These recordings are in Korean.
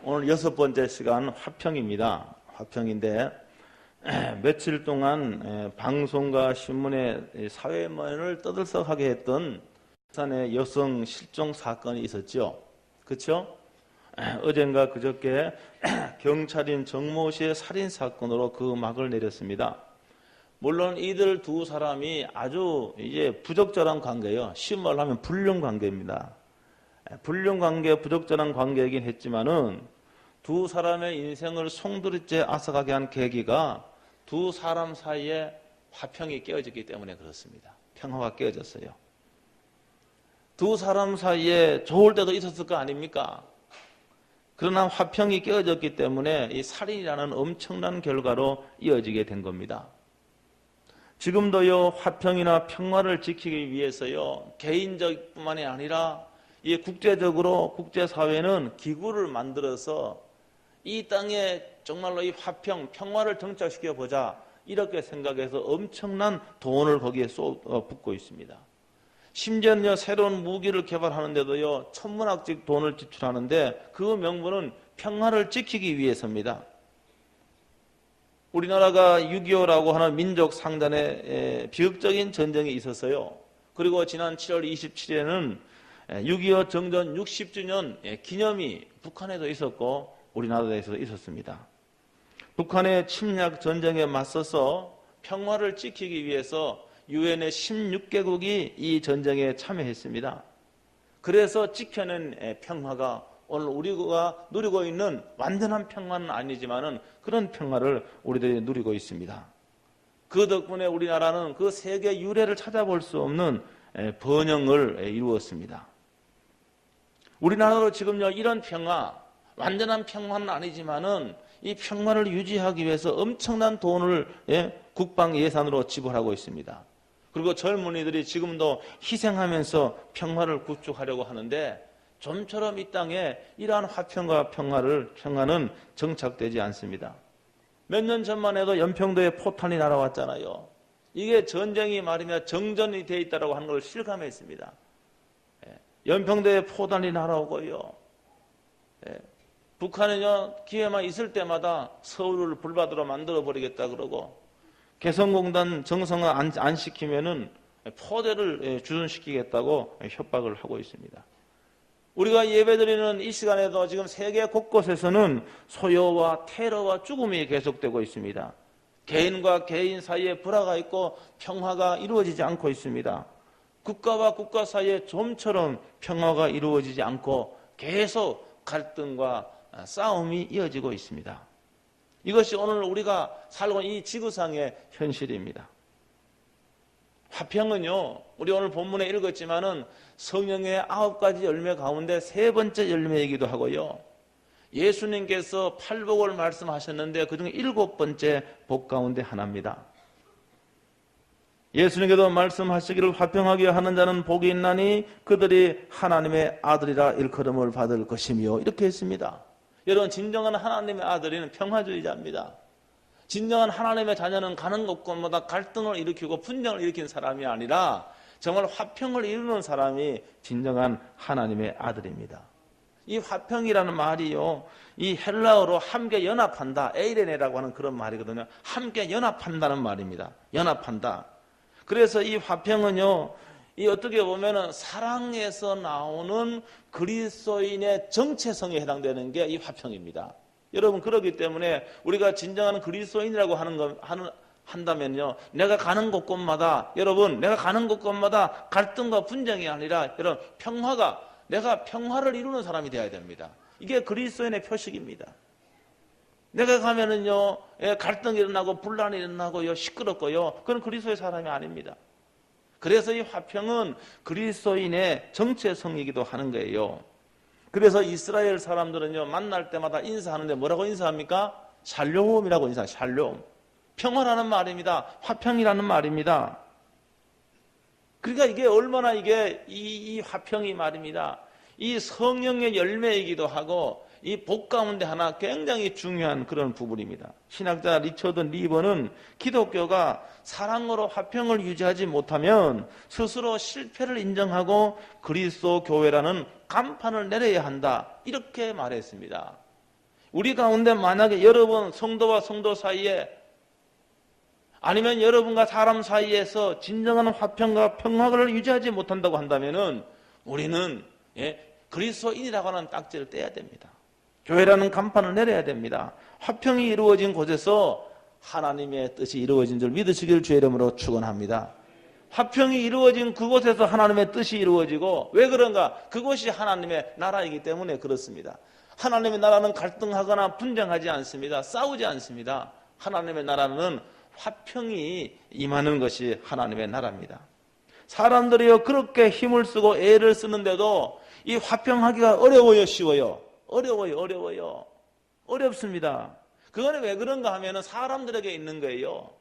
오늘 6번째 시간 화평입니다. 화평인데 며칠 동안 방송과 신문에 사회면을 떠들썩하게 했던 부산의 여성 실종 사건이 있었죠. 그렇죠? 어젠가 그저께 경찰인 정모 씨의 살인 사건으로 그 막을 내렸습니다. 물론 이들 두 사람이 아주 이제 부적절한 관계예요. 쉬운 말로 하면 불륜 관계입니다. 불륜 관계, 부적절한 관계이긴 했지만은 두 사람의 인생을 송두리째 앗아가게 한 계기가 두 사람 사이에 화평이 깨어졌기 때문에 그렇습니다. 평화가 깨어졌어요. 두 사람 사이에 좋을 때도 있었을 거 아닙니까? 그러나 화평이 깨어졌기 때문에 이 살인이라는 엄청난 결과로 이어지게 된 겁니다. 지금도요, 화평이나 평화를 지키기 위해서요, 개인적뿐만이 아니라 이 국제적으로 국제사회는 기구를 만들어서 이 땅에 정말로 이 화평, 평화를 정착시켜 보자 이렇게 생각해서 엄청난 돈을 거기에 쏟아붓고 있습니다. 심지어는요, 새로운 무기를 개발하는데도요, 천문학적 돈을 지출하는데 그 명분은 평화를 지키기 위해서입니다. 우리나라가 6.25라고 하는 민족 상단의 비극적인 전쟁이 있었어요. 그리고 지난 7월 27일에는 6.25 정전 60주년 기념이 북한에도 있었고 우리나라에서도 있었습니다. 북한의 침략 전쟁에 맞서서 평화를 지키기 위해서 유엔의 16개국이 이 전쟁에 참여했습니다. 그래서 지켜낸 평화가 오늘 우리가 누리고 있는 완전한 평화는 아니지만은 그런 평화를 우리들이 누리고 있습니다. 그 덕분에 우리나라는 그 세계 유례를 찾아볼 수 없는 번영을 이루었습니다. 우리나라도 지금요, 이런 평화, 완전한 평화는 아니지만은 이 평화를 유지하기 위해서 엄청난 돈을 국방 예산으로 지불하고 있습니다. 그리고 젊은이들이 지금도 희생하면서 평화를 구축하려고 하는데 좀처럼 이 땅에 이러한 화평과 평화는 정착되지 않습니다. 몇 년 전만 해도 연평도에 포탄이 날아왔잖아요. 이게 전쟁이 말이면 정전이 돼 있다고 하는 걸 실감했습니다. 연평도에 포탄이 날아오고요. 북한은요, 기회만 있을 때마다 서울을 불바다로 만들어버리겠다 그러고 개성공단 정상화 안 시키면은 포대를 주둔시키겠다고 협박을 하고 있습니다. 우리가 예배드리는 이 시간에도 지금 세계 곳곳에서는 소요와 테러와 죽음이 계속되고 있습니다. 개인과 개인 사이에 불화가 있고 평화가 이루어지지 않고 있습니다. 국가와 국가 사이에 좀처럼 평화가 이루어지지 않고 계속 갈등과 싸움이 이어지고 있습니다. 이것이 오늘 우리가 살고 있는 이 지구상의 현실입니다. 화평은요, 우리 오늘 본문에 읽었지만은 성령의 9가지 열매 가운데 3번째 열매이기도 하고요. 예수님께서 팔복을 말씀하셨는데 그중에 7번째 복 가운데 하나입니다. 예수님께서 말씀하시기를 화평하게 하는 자는 복이 있나니 그들이 하나님의 아들이라 일컬음을 받을 것이며 이렇게 했습니다. 여러분, 진정한 하나님의 아들은 평화주의자입니다. 진정한 하나님의 자녀는 가는 곳곳마다 갈등을 일으키고 분쟁을 일으킨 사람이 아니라 정말 화평을 이루는 사람이 진정한 하나님의 아들입니다. 이 화평이라는 말이요, 이 헬라어로 함께 연합한다, 에이레네라고 하는 그런 말이거든요. 함께 연합한다는 말입니다. 연합한다. 그래서 이 화평은요, 이 어떻게 보면은 사랑에서 나오는 그리스도인의 정체성에 해당되는 게 이 화평입니다. 여러분, 그렇기 때문에 우리가 진정한 그리스도인이라고 한다면요, 내가 가는 곳곳마다, 여러분, 내가 가는 곳곳마다 갈등과 분쟁이 아니라, 여러분, 내가 평화를 이루는 사람이 되어야 됩니다. 이게 그리스도인의 표식입니다. 내가 가면은요, 갈등이 일어나고 분란이 일어나고요, 시끄럽고요, 그건 그리스도의 사람이 아닙니다. 그래서 이 화평은 그리스도인의 정체성이기도 하는 거예요. 그래서 이스라엘 사람들은요, 만날 때마다 인사하는데 뭐라고 인사합니까? 샬롬이라고 인사해요. 샬롬. 평화라는 말입니다. 화평이라는 말입니다. 그러니까 이게 얼마나 이 화평이 말입니다. 이 성령의 열매이기도 하고 이 복 가운데 하나 굉장히 중요한 그런 부분입니다. 신학자 리처드 리버는 기독교가 사랑으로 화평을 유지하지 못하면 스스로 실패를 인정하고 그리스도 교회라는 간판을 내려야 한다, 이렇게 말했습니다. 우리 가운데 만약에 여러분 성도와 성도 사이에 아니면 여러분과 사람 사이에서 진정한 화평과 평화를 유지하지 못한다고 한다면은 우리는 그리스도인이라고 하는 딱지를 떼야 됩니다. 교회라는 간판을 내려야 됩니다. 화평이 이루어진 곳에서 하나님의 뜻이 이루어진 줄 믿으시길 주의 이름으로 축원합니다. 화평이 이루어진 그곳에서 하나님의 뜻이 이루어지고, 왜 그런가? 그것이 하나님의 나라이기 때문에 그렇습니다. 하나님의 나라는 갈등하거나 분쟁하지 않습니다. 싸우지 않습니다. 하나님의 나라는 화평이 임하는 것이 하나님의 나라입니다. 사람들이요 그렇게 힘을 쓰고 애를 쓰는데도 이 화평하기가 어려워요, 쉬워요? 어려워요. 어렵습니다. 그거는 왜 그런가 하면은 사람들에게 있는 거예요.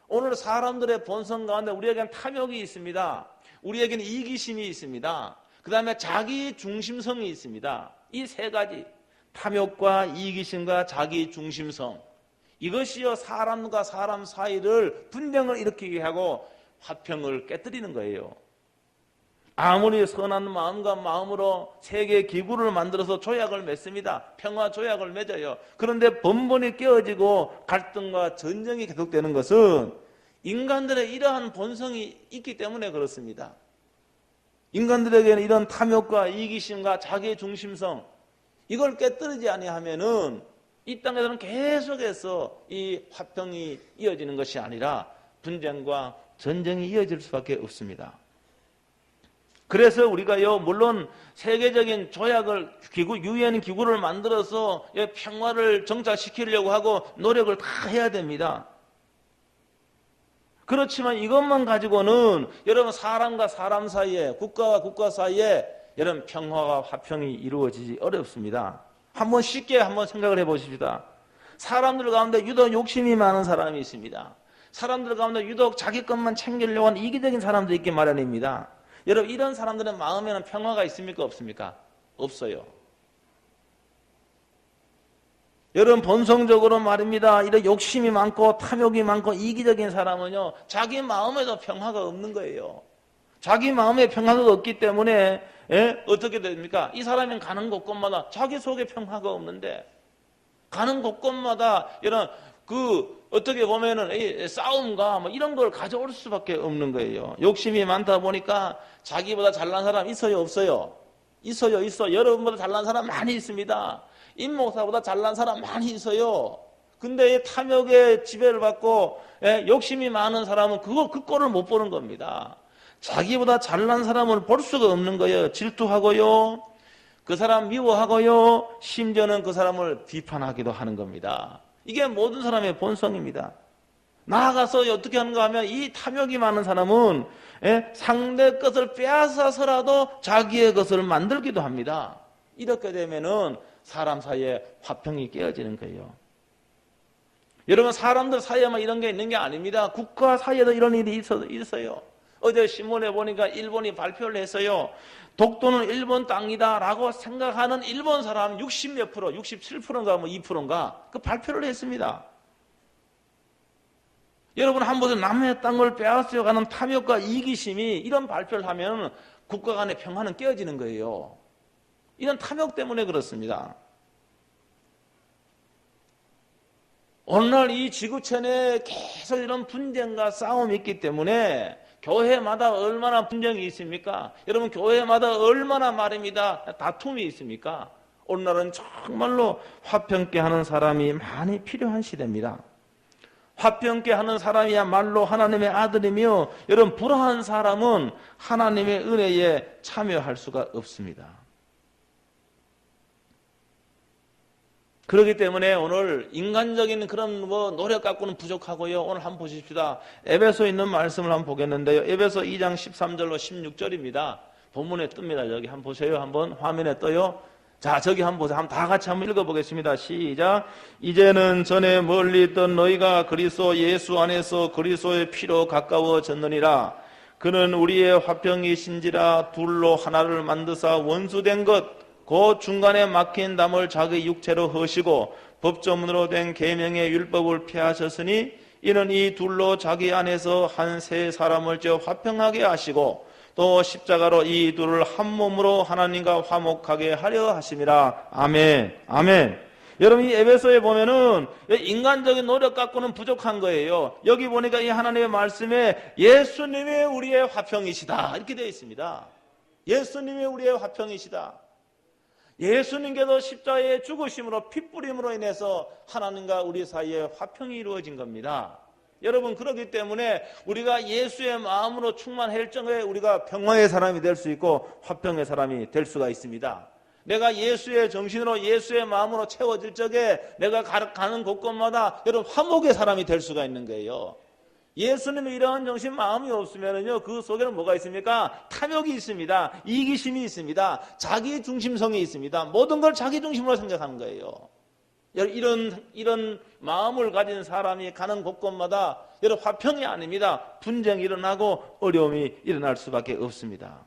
오늘 사람들의 본성 가운데 우리에게는 탐욕이 있습니다. 우리에게는 이기심이 있습니다. 그 다음에 자기 중심성이 있습니다. 이 세 가지, 탐욕과 이기심과 자기 중심성, 이것이요 사람과 사람 사이를 분쟁을 일으키게 하고 화평을 깨뜨리는 거예요. 아무리 선한 마음과 마음으로 세계 기구를 만들어서 조약을 맺습니다. 평화 조약을 맺어요. 그런데 번번이 깨어지고 갈등과 전쟁이 계속되는 것은 인간들의 이러한 본성이 있기 때문에 그렇습니다. 인간들에게는 이런 탐욕과 이기심과 자기 중심성, 이걸 깨뜨리지 아니하면은 이 땅에서는 계속해서 이 화평이 이어지는 것이 아니라 분쟁과 전쟁이 이어질 수밖에 없습니다. 그래서 우리가요, 물론 세계적인 조약을, 유엔 기구를 만들어서 평화를 정착시키려고 하고 노력을 다 해야 됩니다. 그렇지만 이것만 가지고는 여러분 사람과 사람 사이에, 국가와 국가 사이에 여러분 평화와 화평이 이루어지지 어렵습니다. 한번 쉽게 한번 생각을 해보십시다. 사람들 가운데 유독 욕심이 많은 사람이 있습니다. 사람들 가운데 유독 자기 것만 챙기려고 하는 이기적인 사람들이 있기 마련입니다. 여러분 이런 사람들의 마음에는 평화가 있습니까? 없습니까? 없어요. 여러분 본성적으로 말입니다. 이런 욕심이 많고 탐욕이 많고 이기적인 사람은요 자기 마음에도 평화가 없는 거예요. 자기 마음에 평화가 없기 때문에 어떻게 됩니까? 이 사람이 가는 곳곳마다 자기 속에 평화가 없는데, 가는 곳곳마다 이런 어떻게 보면은 이 싸움과 뭐 이런 걸 가져올 수밖에 없는 거예요. 욕심이 많다 보니까 자기보다 잘난 사람 있어요, 없어요? 있어요. 여러분보다 잘난 사람 많이 있습니다. 임 목사보다 잘난 사람 많이 있어요. 근데 이 탐욕의 지배를 받고 욕심이 많은 사람은 그 꼴을 못 보는 겁니다. 자기보다 잘난 사람을 볼 수가 없는 거예요. 질투하고요, 그 사람 미워하고요, 심지어는 그 사람을 비판하기도 하는 겁니다. 이게 모든 사람의 본성입니다. 나아가서 어떻게 하는가 하면 이 탐욕이 많은 사람은 상대 것을 빼앗아서라도 자기의 것을 만들기도 합니다. 이렇게 되면은 사람 사이에 화평이 깨어지는 거예요. 여러분 사람들 사이에만 이런 게 있는 게 아닙니다. 국가 사이에도 이런 일이 있어요. 어제 신문에 보니까 일본이 발표를 했어요. 독도는 일본 땅이다 라고 생각하는 일본 사람 60몇 프로, 67%인가 뭐 2%인가 그 발표를 했습니다. 여러분 한번 남의 땅을 빼앗아가는 탐욕과 이기심이 이런 발표를 하면 국가 간의 평화는 깨어지는 거예요. 이런 탐욕 때문에 그렇습니다. 오늘날 이 지구촌에 계속 이런 분쟁과 싸움이 있기 때문에 교회마다 얼마나 분쟁이 있습니까? 여러분 교회마다 얼마나 말입니다. 다툼이 있습니까? 오늘날은 정말로 화평케 하는 사람이 많이 필요한 시대입니다. 화평케 하는 사람이야말로 하나님의 아들이며, 여러분 불화한 사람은 하나님의 은혜에 참여할 수가 없습니다. 그렇기 때문에 오늘 인간적인 그런 노력 갖고는 부족하고요. 오늘 한번 보십시다. 에베소에 있는 말씀을 한번 보겠는데요. 에베소 2장 13절로 16절입니다. 본문에 뜹니다. 여기 한번 보세요. 한번 화면에 떠요. 자, 저기 한번 보세요. 한번 다 같이 한번 읽어보겠습니다. 시작. 이제는 전에 멀리 있던 너희가 그리스도 예수 안에서 그리스도의 피로 가까워졌느니라. 그는 우리의 화평이신지라. 둘로 하나를 만드사 원수된 것 그 중간에 막힌 담을 자기 육체로 허시고 법조문으로 된 계명의 율법을 폐하셨으니 이는 이 둘로 자기 안에서 한 세 사람을 저 화평하게 하시고 또 십자가로 이 둘을 한 몸으로 하나님과 화목하게 하려 하심이라. 아멘. 아멘. 여러분 이 에베소에 보면은 인간적인 노력 갖고는 부족한 거예요. 여기 보니까 이 하나님의 말씀에 예수님이 우리의 화평이시다 이렇게 되어 있습니다. 예수님이 우리의 화평이시다. 예수님께서 십자가의 죽으심으로 핏부림으로 인해서 하나님과 우리 사이에 화평이 이루어진 겁니다. 여러분 그렇기 때문에 우리가 예수의 마음으로 충만할 적에 우리가 평화의 사람이 될 수 있고 화평의 사람이 될 수가 있습니다. 내가 예수의 정신으로 예수의 마음으로 채워질 적에 내가 가는 곳곳마다 여러분 화목의 사람이 될 수가 있는 거예요. 예수님의 이러한 정신 마음이 없으면요 그 속에는 뭐가 있습니까? 탐욕이 있습니다. 이기심이 있습니다. 자기 중심성이 있습니다. 모든 걸 자기 중심으로 생각하는 거예요. 이런 마음을 가진 사람이 가는 곳곳마다 여러분 화평이 아닙니다. 분쟁이 일어나고 어려움이 일어날 수밖에 없습니다.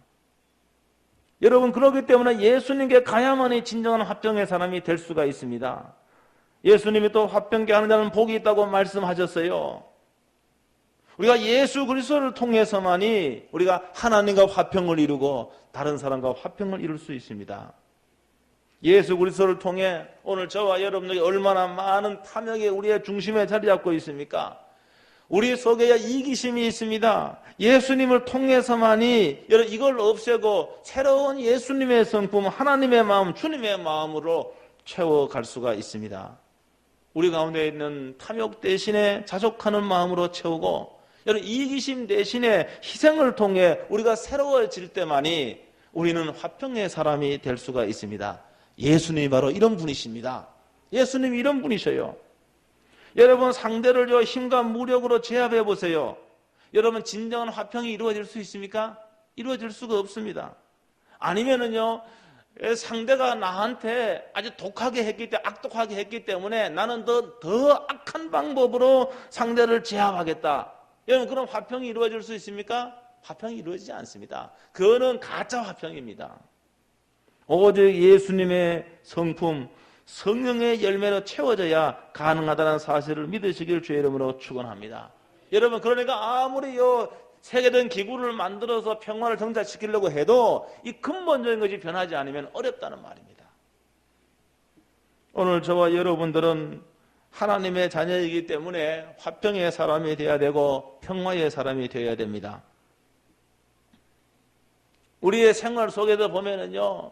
여러분 그렇기 때문에 예수님께 가야만이 진정한 화평의 사람이 될 수가 있습니다. 예수님이 또 화평케 하는 자는 복이 있다고 말씀하셨어요. 우리가 예수 그리스도를 통해서만이 우리가 하나님과 화평을 이루고 다른 사람과 화평을 이룰 수 있습니다. 예수 그리스도를 통해 오늘 저와 여러분들이 얼마나 많은 탐욕이 우리의 중심에 자리 잡고 있습니까? 우리 속에 이기심이 있습니다. 예수님을 통해서만이 이걸 없애고 새로운 예수님의 성품, 하나님의 마음, 주님의 마음으로 채워갈 수가 있습니다. 우리 가운데 있는 탐욕 대신에 자족하는 마음으로 채우고 여러분 이기심 대신에 희생을 통해 우리가 새로워질 때만이 우리는 화평의 사람이 될 수가 있습니다. 예수님이 바로 이런 분이십니다. 예수님이 이런 분이셔요. 여러분 상대를 힘과 무력으로 제압해 보세요. 여러분 진정한 화평이 이루어질 수 있습니까? 이루어질 수가 없습니다. 아니면은요 상대가 나한테 아주 독하게 했기 때문에 악독하게 했기 때문에 나는 더 악한 방법으로 상대를 제압하겠다. 여러분 그럼 화평이 이루어질 수 있습니까? 화평이 이루어지지 않습니다. 그거는 가짜 화평입니다. 오직 예수님의 성품, 성령의 열매로 채워져야 가능하다는 사실을 믿으시길 주의 이름으로 축원합니다. 여러분 그러니까 아무리 세계적인 기구를 만들어서 평화를 정착시키려고 해도 이 근본적인 것이 변하지 않으면 어렵다는 말입니다. 오늘 저와 여러분들은 하나님의 자녀이기 때문에 화평의 사람이 되어야 되고 평화의 사람이 되어야 됩니다. 우리의 생활 속에서 보면은요,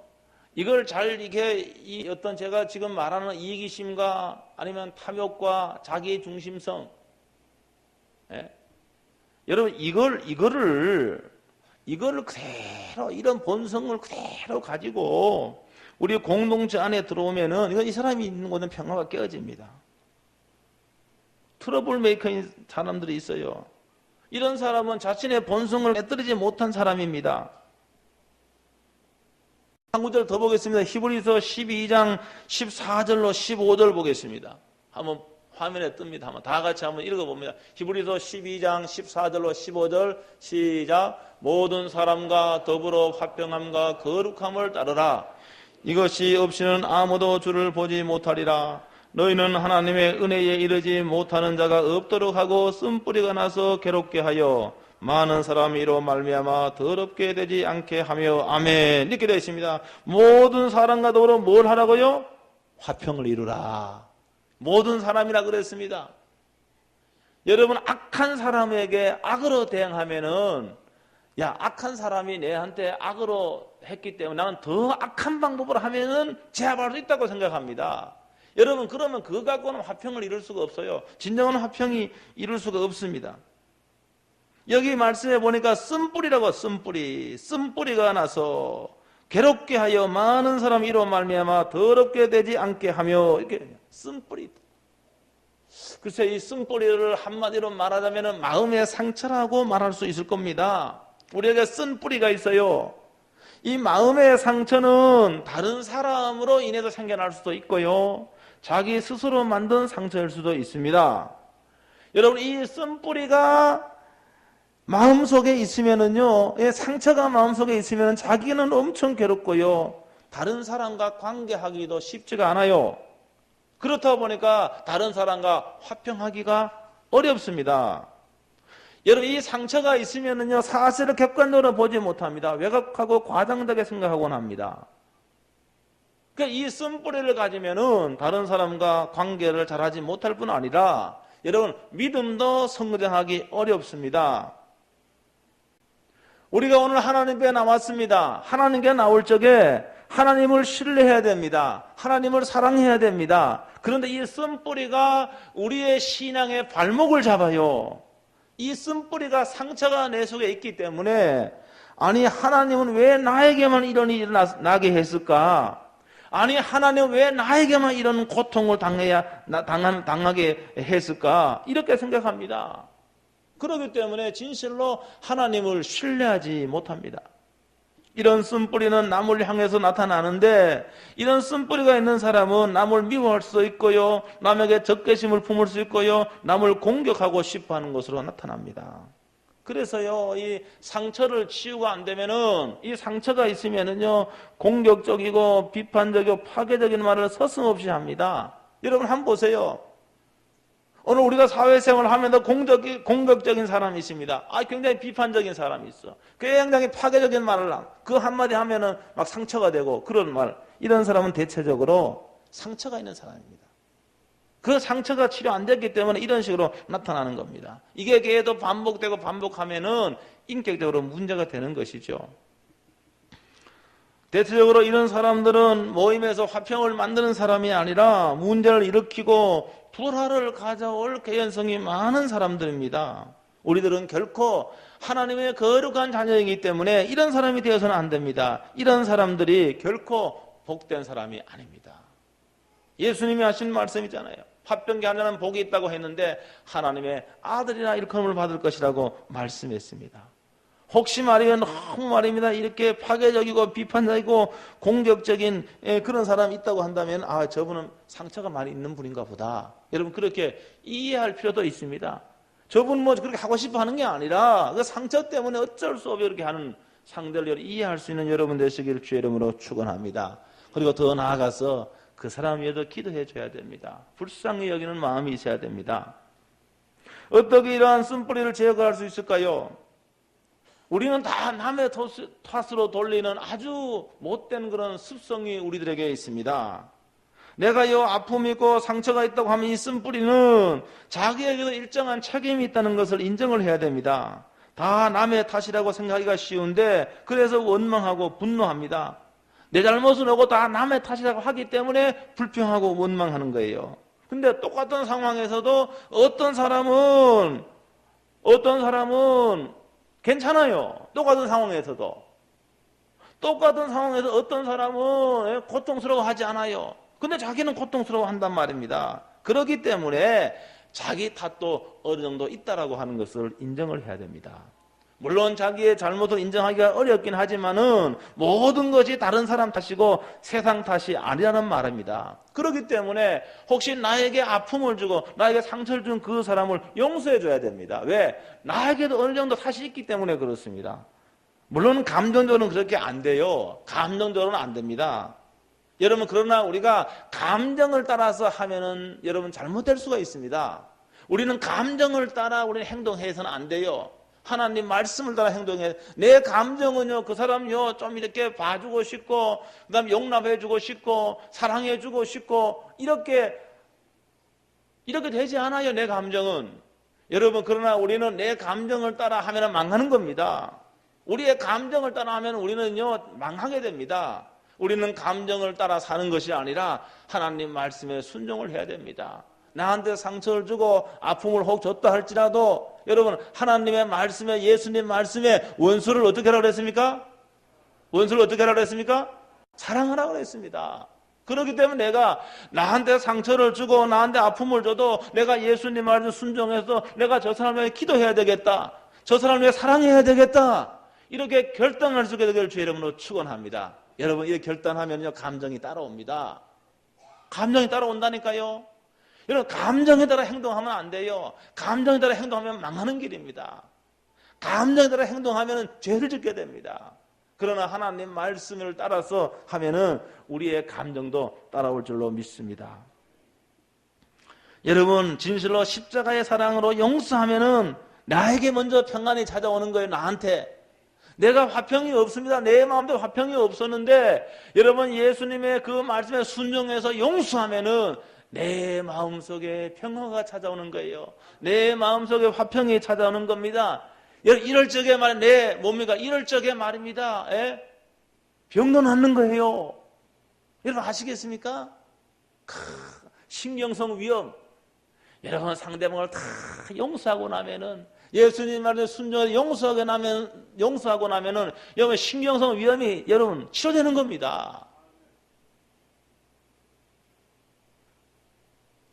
이걸 잘 이 어떤 제가 지금 말하는 이기심과 아니면 탐욕과 자기 중심성, 여러분 이거를 그대로 이런 본성을 그대로 가지고 우리 공동체 안에 들어오면은 이건 이 사람이 있는 곳은 평화가 깨어집니다. 트러블 메이커인 사람들이 있어요. 이런 사람은 자신의 본성을 깨뜨리지 못한 사람입니다. 한 구절 더 보겠습니다. 히브리서 12장 14절로 15절 보겠습니다. 한번 화면에 뜹니다. 한번 다 같이 한번 읽어봅니다. 히브리서 12장 14절로 15절 시작. 모든 사람과 더불어 화평함과 거룩함을 따르라. 이것이 없이는 아무도 주를 보지 못하리라. 너희는 하나님의 은혜에 이르지 못하는 자가 없도록 하고 쓴뿌리가 나서 괴롭게 하여 많은 사람이 이로 말미암아 더럽게 되지 않게 하며 아멘. 이렇게 되어 있습니다. 모든 사람과 더불어 뭘 하라고요? 화평을 이루라. 모든 사람이라 그랬습니다. 여러분 악한 사람에게 악으로 대응하면은 악한 사람이 내한테 악으로 했기 때문에 나는 더 악한 방법으로 하면은 제압할 수 있다고 생각합니다. 여러분 그러면 그거 갖고는 화평을 이룰 수가 없어요. 진정한 화평이 이룰 수가 없습니다. 여기 말씀해 보니까 쓴뿌리라고 쓴뿌리가 나서 괴롭게 하여 많은 사람이 이로 말미암아 더럽게 되지 않게 하며 이렇게 쓴뿌리. 글쎄 이 쓴뿌리를 한마디로 말하자면 마음의 상처라고 말할 수 있을 겁니다. 우리에게 쓴뿌리가 있어요. 이 마음의 상처는 다른 사람으로 인해서 생겨날 수도 있고요. 자기 스스로 만든 상처일 수도 있습니다. 여러분 이 쓴뿌리가 마음속에 있으면은요, 상처가 마음속에 있으면 자기는 엄청 괴롭고요, 다른 사람과 관계하기도 쉽지가 않아요. 그렇다 보니까 다른 사람과 화평하기가 어렵습니다. 여러분 이 상처가 있으면은요, 사실을 객관적으로 보지 못합니다. 왜곡하고 과장되게 생각하곤 합니다. 그러니까 이 쓴뿌리를 가지면은 다른 사람과 관계를 잘하지 못할 뿐 아니라 여러분 믿음도 성장하기 어렵습니다. 우리가 오늘 하나님께 나왔습니다. 하나님께 나올 적에 하나님을 신뢰해야 됩니다. 하나님을 사랑해야 됩니다. 그런데 이 쓴뿌리가 우리의 신앙의 발목을 잡아요. 이 쓴뿌리가 상처가 내 속에 있기 때문에 아니 하나님은 왜 나에게만 이런 일이 나게 했을까? 아니 하나님은 왜 나에게만 이런 고통을 당하게 했을까? 이렇게 생각합니다. 그렇기 때문에 진실로 하나님을 신뢰하지 못합니다. 이런 쓴뿌리는 남을 향해서 나타나는데 이런 쓴뿌리가 있는 사람은 남을 미워할 수 있고요, 남에게 적개심을 품을 수 있고요, 남을 공격하고 싶어 하는 것으로 나타납니다. 그래서요, 이 상처를 치유가 안 되면은, 이 상처가 있으면은요, 공격적이고 비판적이고 파괴적인 말을 서슴없이 합니다. 여러분 한번 보세요. 오늘 우리가 사회생활을 하면서 공격적인 사람이 있습니다. 굉장히 비판적인 사람이 있어. 굉장히 파괴적인 말을 그 한마디 하면은 막 상처가 되고 그런 말. 이런 사람은 대체적으로 상처가 있는 사람입니다. 그 상처가 치료 안 됐기 때문에 이런 식으로 나타나는 겁니다. 이게 계속 반복되고 반복하면은 인격적으로 문제가 되는 것이죠. 대체적으로 이런 사람들은 모임에서 화평을 만드는 사람이 아니라 문제를 일으키고 불화를 가져올 개연성이 많은 사람들입니다. 우리들은 결코 하나님의 거룩한 자녀이기 때문에 이런 사람이 되어서는 안 됩니다. 이런 사람들이 결코 복된 사람이 아닙니다. 예수님이 하신 말씀이잖아요. 화평케 하는 자는 복이 있다고 했는데 하나님의 아들이라 일컬음을 받을 것이라고 말씀했습니다. 혹시 너무 말입니다. 이렇게 파괴적이고 비판적이고 공격적인 그런 사람이 있다고 한다면 저분은 상처가 많이 있는 분인가 보다. 여러분 그렇게 이해할 필요도 있습니다. 저분 그렇게 하고 싶어 하는 게 아니라 그 상처 때문에 어쩔 수 없이 이렇게 하는 상대를 이해할 수 있는 여러분 되시기를 주의 이름으로 축원합니다. 그리고 더 나아가서 그 사람 위해서 기도해 줘야 됩니다. 불쌍히 여기는 마음이 있어야 됩니다. 어떻게 이러한 쓴뿌리를 제거할 수 있을까요? 우리는 다 남의 탓으로 돌리는 아주 못된 그런 습성이 우리들에게 있습니다. 내가 아픔이 있고 상처가 있다고 하면 이 쓴뿌리는 자기에게도 일정한 책임이 있다는 것을 인정을 해야 됩니다. 다 남의 탓이라고 생각하기가 쉬운데 그래서 원망하고 분노합니다. 내 잘못은 오고 다 남의 탓이라고 하기 때문에 불평하고 원망하는 거예요. 근데 똑같은 상황에서도 어떤 사람은 괜찮아요. 똑같은 상황에서 어떤 사람은 고통스러워하지 않아요. 근데 자기는 고통스러워한단 말입니다. 그렇기 때문에 자기 탓도 어느 정도 있다라고 하는 것을 인정을 해야 됩니다. 물론 자기의 잘못을 인정하기가 어렵긴 하지만은 모든 것이 다른 사람 탓이고 세상 탓이 아니라는 말입니다. 그렇기 때문에 혹시 나에게 아픔을 주고 나에게 상처를 준 그 사람을 용서해 줘야 됩니다. 왜? 나에게도 어느 정도 탓이 있기 때문에 그렇습니다. 물론 감정적으로는 그렇게 안 돼요. 감정적으로는 안 됩니다. 여러분 그러나 우리가 감정을 따라서 하면은 여러분 잘못될 수가 있습니다. 우리는 감정을 따라 우리는 행동해서는 안 돼요. 하나님 말씀을 따라 행동해. 내 감정은요, 그 사람요, 좀 이렇게 봐주고 싶고, 그 다음 용납해주고 싶고, 사랑해주고 싶고, 이렇게 되지 않아요, 내 감정은. 여러분, 그러나 우리는 내 감정을 따라 하면 망하는 겁니다. 우리의 감정을 따라 하면 우리는요, 망하게 됩니다. 우리는 감정을 따라 사는 것이 아니라 하나님 말씀에 순종을 해야 됩니다. 나한테 상처를 주고 아픔을 혹 줬다 할지라도 여러분 하나님의 말씀에 예수님 말씀에 원수를 어떻게 하라고 그랬습니까? 원수를 어떻게 하라고 그랬습니까? 사랑하라고 그랬습니다. 그렇기 때문에 내가 나한테 상처를 주고 나한테 아픔을 줘도 내가 예수님 말씀 순종해서 내가 저 사람을 위해 기도해야 되겠다. 저 사람을 위해 사랑해야 되겠다. 이렇게 결단할 수 있게 되기를 주의 이름으로 축원합니다. 여러분 이렇게 결단하면요 감정이 따라옵니다. 감정이 따라온다니까요. 여러분 감정에 따라 행동하면 안 돼요. 감정에 따라 행동하면 망하는 길입니다. 감정에 따라 행동하면 죄를 짓게 됩니다. 그러나 하나님 말씀을 따라서 하면은 우리의 감정도 따라올 줄로 믿습니다. 여러분 진실로 십자가의 사랑으로 용서하면은 나에게 먼저 평안이 찾아오는 거예요. 나한테 내가 화평이 없습니다. 내 마음도 화평이 없었는데 여러분 예수님의 그 말씀에 순종해서 용서하면은 내 마음속에 평화가 찾아오는 거예요. 내 마음속에 화평이 찾아오는 겁니다. 이럴 적에 말해 내 뭡니까? 이럴 적에 말입니다. 예? 병도 낫는 거예요. 여러분 아시겠습니까? 신경성 위험. 여러분 상대방을 다 용서하고 나면은 예수님 말에 순종해서 용서하고 나면은 여러분 신경성 위험이 여러분 치료되는 겁니다.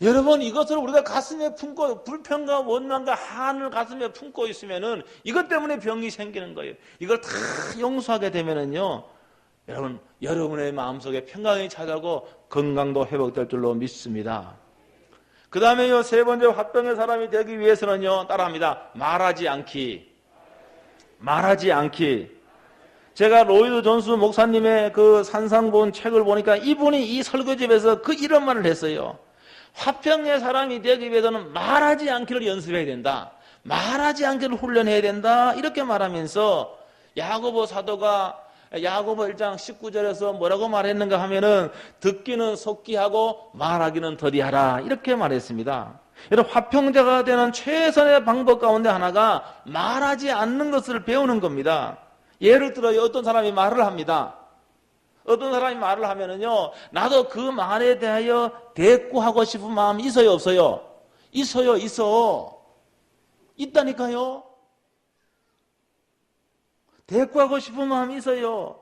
여러분 이것을 우리가 가슴에 품고 불평과 원망과 한을 가슴에 품고 있으면은 이것 때문에 병이 생기는 거예요. 이걸 다 용서하게 되면은요, 여러분 여러분의 마음속에 평강이 찾아오고 건강도 회복될 줄로 믿습니다. 그 다음에요, 세 번째 화평의 사람이 되기 위해서는요, 따라합니다. 말하지 않기. 제가 로이드 존스 목사님의 그 산상본 책을 보니까 이분이 이 설교집에서 그 이런 말을 했어요. 화평의 사람이 되기 위해서는 말하지 않기를 연습해야 된다. 말하지 않기를 훈련해야 된다. 이렇게 말하면서 야고보 사도가 야고보 1장 19절에서 뭐라고 말했는가 하면은 듣기는 속기하고 말하기는 더디하라. 이렇게 말했습니다. 여러분 화평자가 되는 최선의 방법 가운데 하나가 말하지 않는 것을 배우는 겁니다. 예를 들어 어떤 사람이 말을 합니다. 어떤 사람이 말을 하면은요, 나도 그 말에 대하여 대꾸하고 싶은 마음이 있어요, 없어요? 있어. 있다니까요. 대꾸하고 싶은 마음이 있어요.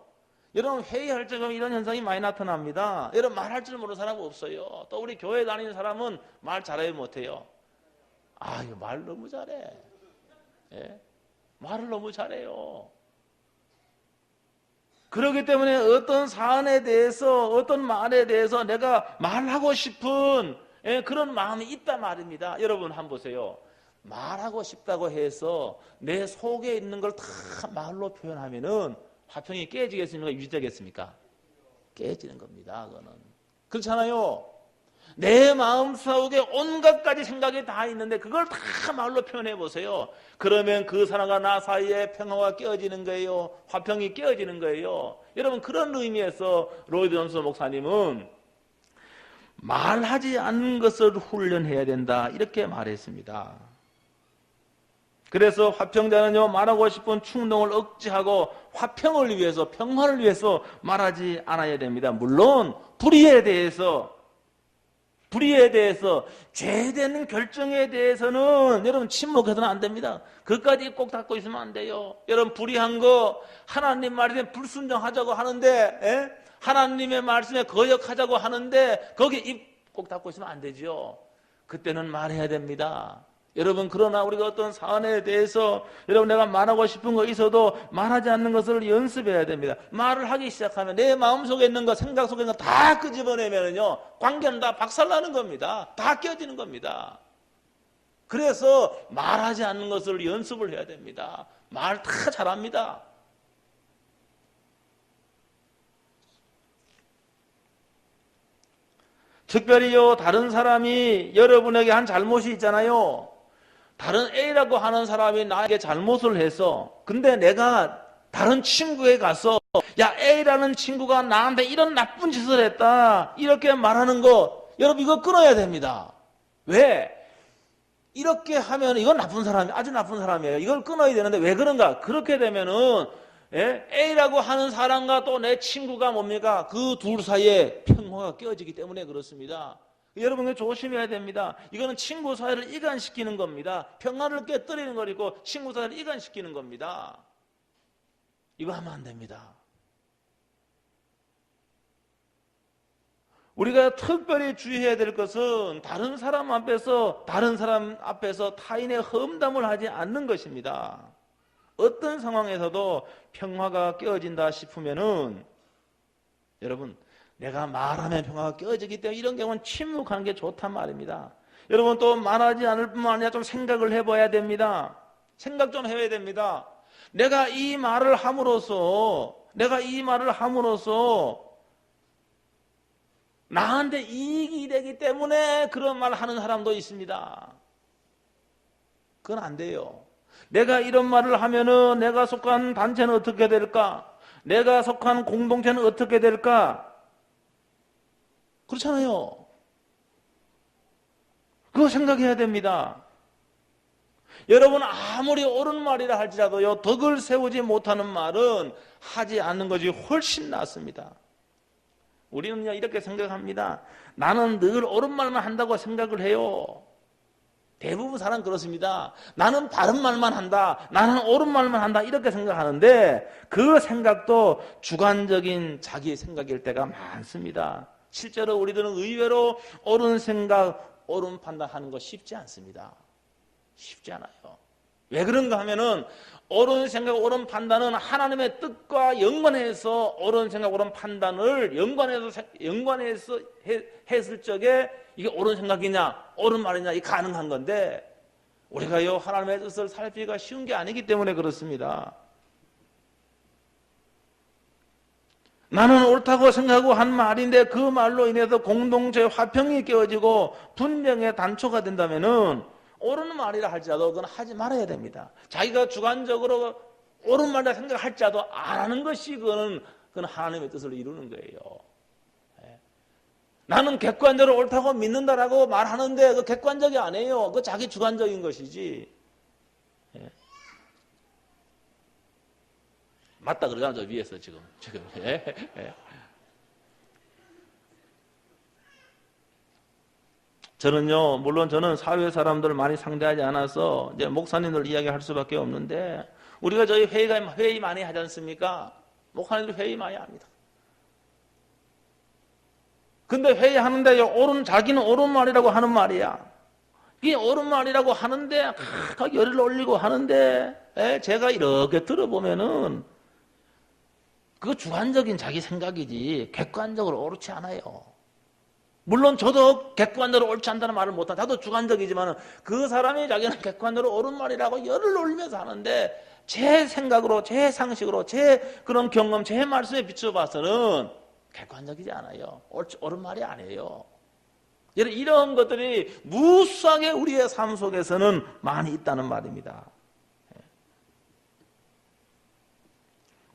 여러분 회의할 적에 이런 현상이 많이 나타납니다. 여러분 말할 줄 모르는 사람은 없어요. 또 우리 교회 다니는 사람은 말 잘해요, 못해요? 이거 말 너무 잘해. 예? 말을 너무 잘해요. 그렇기 때문에 어떤 사안에 대해서 어떤 말에 대해서 내가 말하고 싶은 그런 마음이 있단 말입니다. 여러분 한번 보세요. 말하고 싶다고 해서 내 속에 있는 걸 다 말로 표현하면은 화평이 깨지겠습니까? 유지되겠습니까? 깨지는 겁니다. 그거는 그렇잖아요. 내 마음속에 온갖 가지 생각이 다 있는데 그걸 다 말로 표현해 보세요. 그러면 그 사람과 나 사이에 평화가 깨어지는 거예요. 화평이 깨어지는 거예요. 여러분 그런 의미에서 로이드 존스 목사님은 말하지 않는 것을 훈련해야 된다 이렇게 말했습니다. 그래서 화평자는요, 말하고 싶은 충동을 억제하고 화평을 위해서, 평화를 위해서 말하지 않아야 됩니다. 물론 불의에 대해서 죄되는 결정에 대해서는 여러분 침묵해서는 안 됩니다. 그것까지 꼭 닫고 있으면 안 돼요. 여러분 불의한 거 하나님 말씀에 불순종하자고 하는데 하나님의 말씀에 거역하자고 하는데 거기에 입 꼭 닫고 있으면 안 되죠. 그때는 말해야 됩니다. 여러분 그러나 우리가 어떤 사안에 대해서 여러분 내가 말하고 싶은 거 있어도 말하지 않는 것을 연습해야 됩니다. 말을 하기 시작하면 내 마음속에 있는 거 생각 속에 있는 거 다 끄집어내면요 관계는 다 박살나는 겁니다. 다 깨어지는 겁니다. 그래서 말하지 않는 것을 연습을 해야 됩니다. 말 다 잘합니다. 특별히요 다른 사람이 여러분에게 한 잘못이 있잖아요. 다른 A라고 하는 사람이 나에게 잘못을 해서 근데 내가 다른 친구에 가서 야 A라는 친구가 나한테 이런 나쁜 짓을 했다 이렇게 말하는 거 여러분 이거 끊어야 됩니다. 왜? 이렇게 하면 이건 나쁜 사람이 아주 나쁜 사람이에요. 이걸 끊어야 되는데 왜 그런가? 그렇게 되면은 A라고 하는 사람과 또 내 친구가 뭡니까? 그 둘 사이에 평화가 깨어지기 때문에 그렇습니다. 여러분 조심해야 됩니다. 이거는 친구 사이를 이간시키는 겁니다. 평화를 깨뜨리는 거리고 친구 사이를 이간시키는 겁니다. 이거 하면 안 됩니다. 우리가 특별히 주의해야 될 것은 다른 사람 앞에서 타인의 험담을 하지 않는 것입니다. 어떤 상황에서도 평화가 깨어진다 싶으면은 여러분 내가 말하면 평화가 깨어지기 때문에 이런 경우는 침묵하는 게 좋단 말입니다. 여러분 또 말하지 않을 뿐만 아니라 좀 생각을 해봐야 됩니다. 생각 좀 해야 됩니다. 내가 이 말을 함으로써 나한테 이익이 되기 때문에 그런 말을 하는 사람도 있습니다. 그건 안 돼요. 내가 이런 말을 하면은 내가 속한 단체는 어떻게 될까? 내가 속한 공동체는 어떻게 될까? 그렇잖아요. 그거 생각해야 됩니다. 여러분 아무리 옳은 말이라 할지라도요, 덕을 세우지 못하는 말은 하지 않는 것이 훨씬 낫습니다. 우리는요 이렇게 생각합니다. 나는 늘 옳은 말만 한다고 생각을 해요. 대부분 사람 그렇습니다. 나는 바른 말만 한다, 나는 옳은 말만 한다, 이렇게 생각하는데 그 생각도 주관적인 자기 생각일 때가 많습니다. 실제로 우리들은 의외로 옳은 생각, 옳은 판단하는 거 쉽지 않습니다. 쉽지 않아요. 왜 그런가 하면은 옳은 생각, 옳은 판단은 하나님의 뜻과 연관해서 옳은 생각, 옳은 판단을 연관해서 했을 적에 이게 옳은 생각이냐, 옳은 말이냐, 이게 가능한 건데 우리가요 하나님의 뜻을 살피기가 쉬운 게 아니기 때문에 그렇습니다. 나는 옳다고 생각하고 한 말인데 그 말로 인해서 공동체의 화평이 깨어지고 분쟁의 단초가 된다면은 옳은 말이라 할지라도 그건 하지 말아야 됩니다. 자기가 주관적으로 옳은 말이라 생각할지라도 안 하는 것이 그건 하나님의 뜻을 이루는 거예요. 나는 객관적으로 옳다고 믿는다라고 말하는데 그 객관적이 아니에요. 그 자기 주관적인 것이지. 맞다 그러잖아, 저 위에서 지금. 저는요, 물론 저는 사회 사람들을 많이 상대하지 않아서 이제 목사님들 이야기할 수밖에 없는데 우리가 저희 회의 많이 하지 않습니까? 목사님들 회의 많이 합니다. 근데 회의하는데 자기는 옳은 말이라고 하는 말이야. 이게 옳은 말이라고 하는데 열을 올리고 하는데 제가 이렇게 들어보면은 그거 주관적인 자기 생각이지 객관적으로 옳지 않아요. 물론 저도 객관적으로 옳지 않다는 말을 못한다. 나도 주관적이지만 그 사람이 자기는 객관적으로 옳은 말이라고 열을 올리면서 하는데 제 생각으로, 제 상식으로, 제 그런 경험, 제 말씀에 비춰봐서는 객관적이지 않아요. 옳은 말이 아니에요. 이런 것들이 무수하게 우리의 삶 속에서는 많이 있다는 말입니다.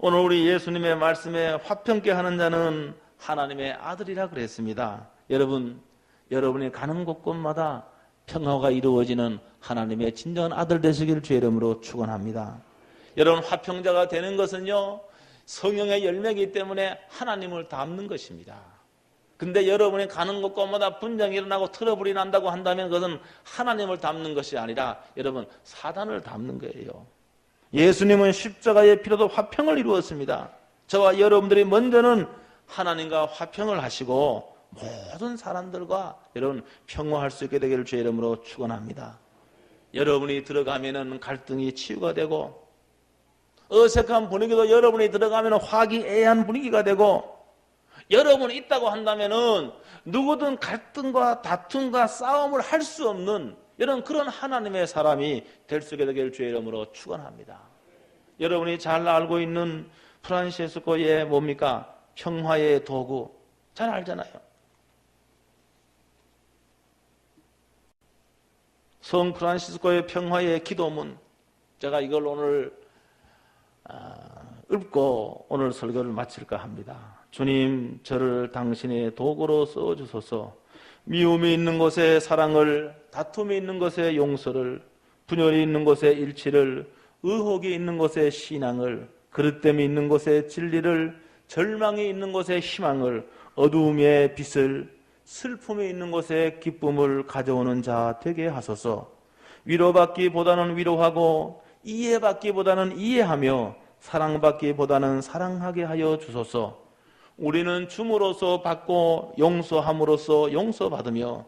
오늘 우리 예수님의 말씀에 화평케 하는 자는 하나님의 아들이라 그랬습니다. 여러분이 가는 곳곳마다 평화가 이루어지는 하나님의 진정한 아들 되시길 주의 이름으로 축원합니다. 여러분 화평자가 되는 것은요 성령의 열매이기 때문에 하나님을 닮는 것입니다. 근데 여러분이 가는 곳곳마다 분쟁이 일어나고 트러블이 난다고 한다면 그것은 하나님을 닮는 것이 아니라 여러분 사단을 닮는 거예요. 예수님은 십자가의 피로도 화평을 이루었습니다. 저와 여러분들이 먼저는 하나님과 화평을 하시고 모든 사람들과 여러분 평화할 수 있게 되기를 주의 이름으로 축원합니다. 여러분이 들어가면은 갈등이 치유가 되고 어색한 분위기도 여러분이 들어가면 화기애애한 분위기가 되고 여러분이 있다고 한다면은 누구든 갈등과 다툼과 싸움을 할 수 없는 이런 그런 하나님의 사람이 될 수 있게 되기를 주의 이름으로 축원합니다. 여러분이 잘 알고 있는 프란시스코의 뭡니까? 평화의 도구 잘 알잖아요. 성 프란시스코의 평화의 기도문 제가 이걸 오늘 읽고 오늘 설교를 마칠까 합니다. 주님 저를 당신의 도구로 써주소서. 미움이 있는 곳에 사랑을, 다툼이 있는 곳에 용서를, 분열이 있는 곳에 일치를, 의혹이 있는 곳에 신앙을, 그릇됨이 있는 곳에 진리를, 절망이 있는 곳에 희망을, 어두움의 빛을, 슬픔이 있는 곳에 기쁨을 가져오는 자 되게 하소서. 위로받기보다는 위로하고 이해받기보다는 이해하며 사랑받기보다는 사랑하게 하여 주소서. 우리는 줌으로써 받고 용서함으로써 용서받으며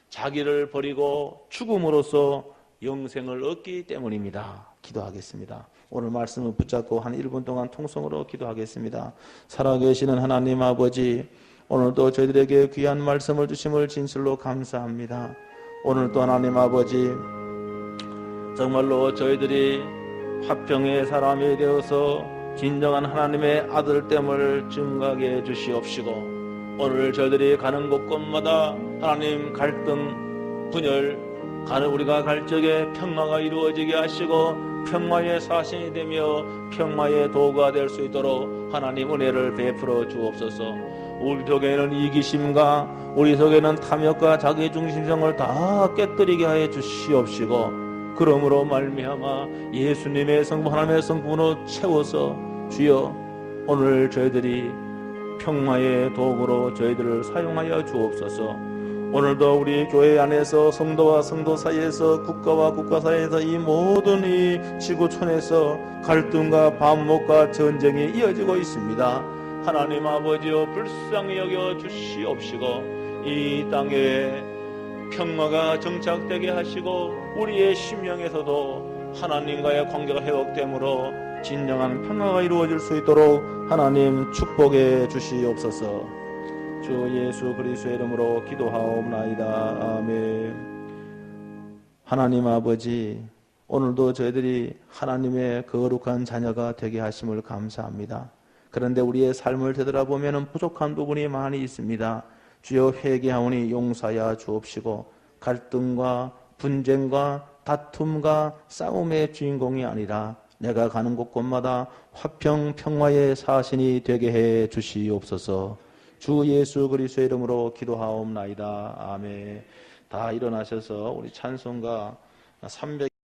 자기를 버리고 죽음으로써 영생을 얻기 때문입니다. 기도하겠습니다. 오늘 말씀을 붙잡고 한 1분 동안 통성으로 기도하겠습니다. 살아계시는 하나님 아버지, 오늘도 저희들에게 귀한 말씀을 주심을 진실로 감사합니다. 오늘도 하나님 아버지, 정말로 저희들이 화평의 사람이 되어서 진정한 하나님의 아들됨을 증거하게 해주시옵시고, 오늘 저희들이 가는 곳곳마다 하나님 갈등, 분열, 우리가 갈 적에 평화가 이루어지게 하시고 평화의 사신이 되며 평화의 도구가 될 수 있도록 하나님 은혜를 베풀어 주옵소서. 우리 속에는 이기심과 우리 속에는 탐욕과 자기중심성을 다 깨뜨리게 하여 주시옵시고, 그러므로 말미암아 예수님의 성부 하나님의 성분으로 채워서 주여 오늘 저희들이 평화의 도구로 저희들을 사용하여 주옵소서. 오늘도 우리 교회 안에서 성도와 성도 사이에서 국가와 국가 사이에서 이 모든 이 지구촌에서 갈등과 반목과 전쟁이 이어지고 있습니다. 하나님 아버지여 불쌍히 여겨 주시옵시고 이 땅에 평화가 정착되게 하시고 우리의 심령에서도 하나님과의 관계가 회복되므로 진정한 평화가 이루어질 수 있도록 하나님 축복해 주시옵소서. 주 예수 그리스도의 이름으로 기도하옵나이다. 아멘. 하나님 아버지, 오늘도 저희들이 하나님의 거룩한 자녀가 되게 하심을 감사합니다. 그런데 우리의 삶을 되돌아보면 부족한 부분이 많이 있습니다. 주여 회개하오니 용서하여 주옵시고 갈등과 분쟁과 다툼과 싸움의 주인공이 아니라 내가 가는 곳곳마다 화평 평화의 사신이 되게 해 주시옵소서. 주 예수 그리스도의 이름으로 기도하옵나이다. 아멘. 다 일어나셔서 우리 찬송가 300